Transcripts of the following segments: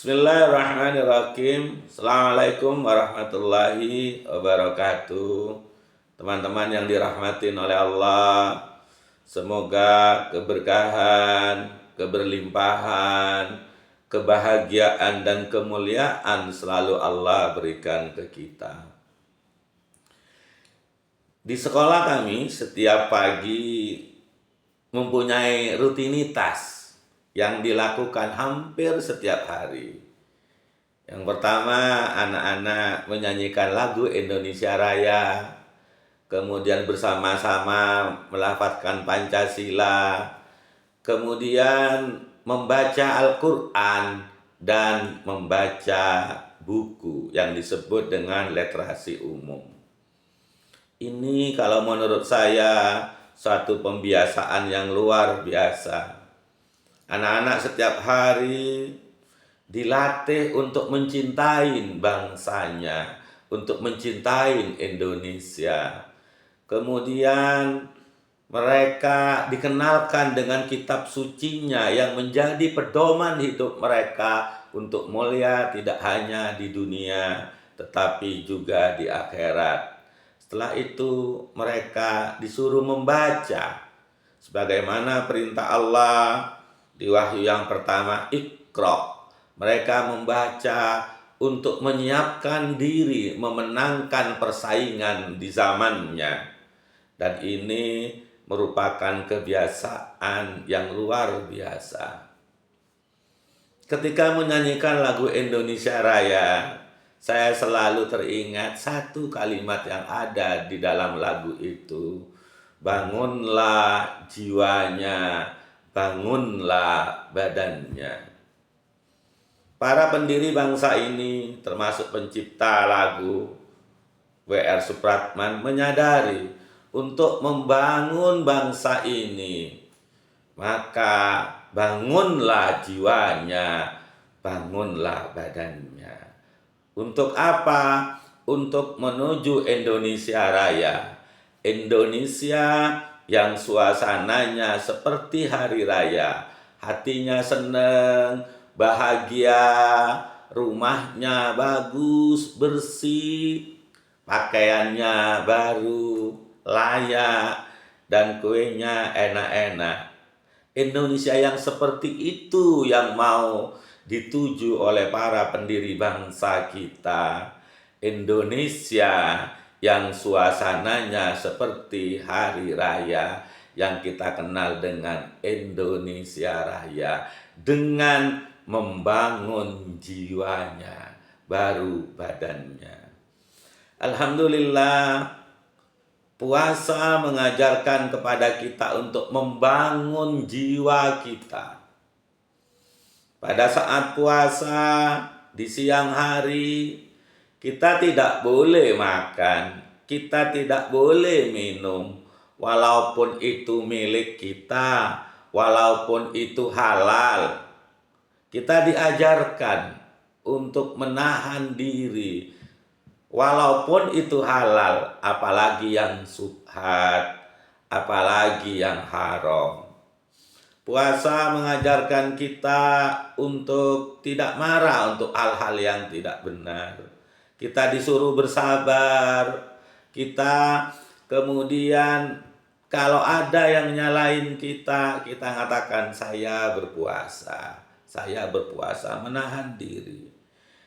Bismillahirrahmanirrahim. Assalamualaikum warahmatullahi wabarakatuh. Teman-teman yang dirahmatin oleh Allah, semoga keberkahan, keberlimpahan, kebahagiaan dan kemuliaan selalu Allah berikan ke kita. Di sekolah kami setiap pagi mempunyai rutinitas yang dilakukan hampir setiap hari. Yang pertama, anak-anak menyanyikan lagu Indonesia Raya, kemudian bersama-sama melafadzkan Pancasila, kemudian membaca Al-Quran, dan membaca buku yang disebut dengan literasi umum. Ini kalau menurut saya suatu pembiasaan yang luar biasa. Anak-anak setiap hari dilatih untuk mencintai bangsanya, untuk mencintai Indonesia. Kemudian mereka dikenalkan dengan kitab sucinya yang menjadi pedoman hidup mereka untuk mulia tidak hanya di dunia tetapi juga di akhirat. Setelah itu mereka disuruh membaca sebagaimana perintah Allah di wahyu yang pertama, Iqra. Mereka membaca untuk menyiapkan diri, memenangkan persaingan di zamannya. Dan ini merupakan kebiasaan yang luar biasa. Ketika menyanyikan lagu Indonesia Raya, saya selalu teringat satu kalimat yang ada di dalam lagu itu. Bangunlah jiwanya, bangunlah badannya. Para pendiri bangsa ini, termasuk pencipta lagu W.R. Supratman, menyadari untuk membangun bangsa ini, maka bangunlah jiwanya, bangunlah badannya. Untuk apa? Untuk menuju Indonesia Raya. Indonesia yang suasananya seperti hari raya, hatinya senang, bahagia, rumahnya bagus, bersih, pakaiannya baru, layak, dan kuenya enak-enak. Indonesia yang seperti itu yang mau dituju oleh para pendiri bangsa kita. Indonesia yang suasananya seperti hari raya yang kita kenal dengan Indonesia Raya, dengan membangun jiwanya baru badannya. Alhamdulillah, puasa mengajarkan kepada kita untuk membangun jiwa kita. Pada saat puasa di siang hari, kita tidak boleh makan, kita tidak boleh minum, walaupun itu milik kita, walaupun itu halal. Kita diajarkan untuk menahan diri, walaupun itu halal, apalagi yang subhat, apalagi yang haram. Puasa mengajarkan kita untuk tidak marah untuk hal-hal yang tidak benar. Kita disuruh bersabar. Kita kemudian kalau ada yang nyalain kita, kita katakan saya berpuasa. Saya berpuasa, menahan diri.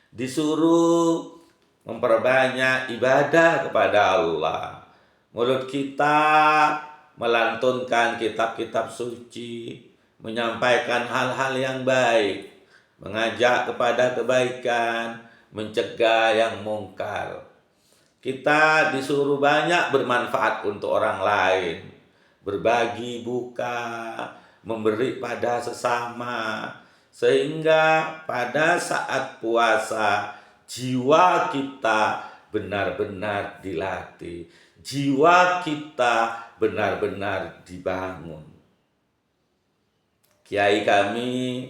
Disuruh memperbanyak ibadah kepada Allah. Mulut kita melantunkan kitab-kitab suci, menyampaikan hal-hal yang baik, mengajak kepada kebaikan, mencegah yang mungkar. Kita disuruh banyak bermanfaat untuk orang lain, berbagi buka, memberi pada sesama, sehingga pada saat puasa jiwa kita benar-benar dilatih, jiwa kita benar-benar dibangun. Kiai kami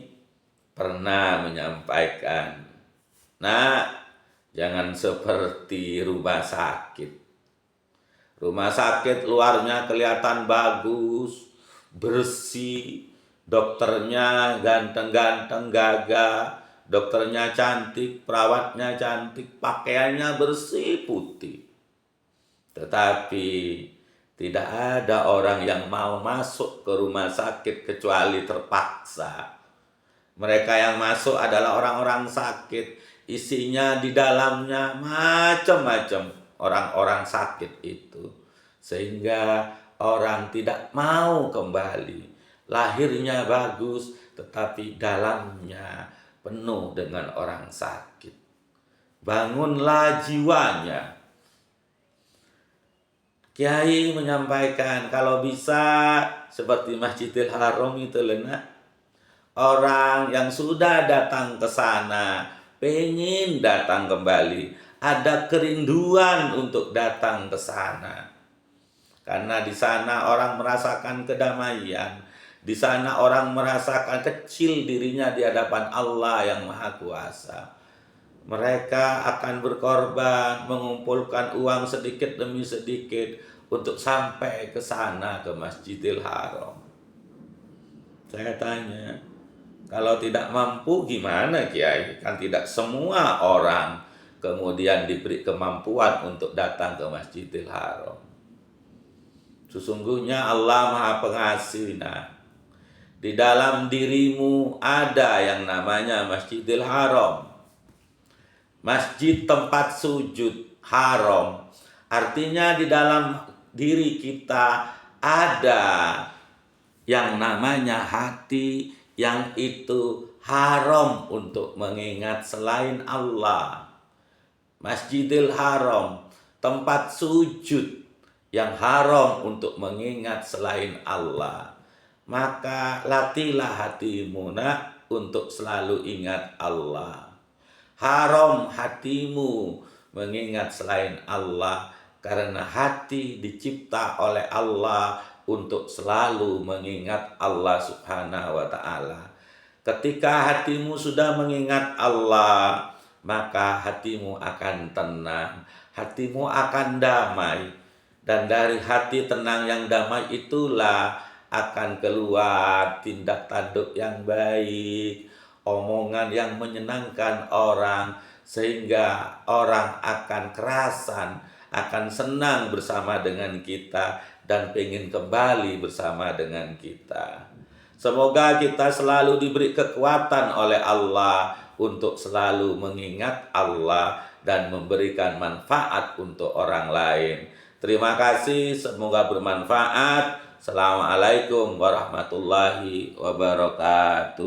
pernah menyampaikan, nah, jangan seperti rumah sakit. Rumah sakit luarnya kelihatan bagus, bersih, dokternya ganteng-ganteng, gagah, dokternya cantik, perawatnya cantik, pakaiannya bersih putih. Tetapi tidak ada orang yang mau masuk ke rumah sakit kecuali terpaksa. Mereka yang masuk adalah orang-orang sakit, isinya di dalamnya macam-macam orang-orang sakit itu. Sehingga orang tidak mau kembali. Lahirnya bagus, tetapi dalamnya penuh dengan orang sakit. Bangunlah jiwanya. Kiai menyampaikan kalau bisa seperti Masjidil Haram itu Lena, orang yang sudah datang ke sana pengen datang kembali, ada kerinduan untuk datang ke sana. Karena di sana orang merasakan kedamaian, di sana orang merasakan kecil dirinya di hadapan Allah yang Maha Kuasa. Mereka akan berkorban, mengumpulkan uang sedikit demi sedikit untuk sampai ke sana, ke Masjidil Haram. Saya tanya, kalau tidak mampu gimana Kiai? Kan tidak semua orang kemudian diberi kemampuan untuk datang ke Masjidil Haram. Sesungguhnya Allah Maha Pengasih. Di dalam dirimu ada yang namanya Masjidil Haram. Masjid tempat sujud haram. Artinya di dalam diri kita ada yang namanya hati yang itu haram untuk mengingat selain Allah. Masjidil Haram, tempat sujud yang haram untuk mengingat selain Allah. Maka latihlah hatimu untuk selalu ingat Allah. Haram hatimu mengingat selain Allah, karena hati dicipta oleh Allah untuk selalu mengingat Allah Subhanahu wa Ta'ala. Ketika hatimu sudah mengingat Allah, maka hatimu akan tenang, hatimu akan damai, dan dari hati tenang yang damai itulah akan keluar tindak tanduk yang baik, omongan yang menyenangkan orang, sehingga orang akan kerasan, akan senang bersama dengan kita dan pengen kembali bersama dengan kita. Semoga kita selalu diberi kekuatan oleh Allah untuk selalu mengingat Allah dan memberikan manfaat untuk orang lain. Terima kasih, semoga bermanfaat. Assalamualaikum warahmatullahi wabarakatuh.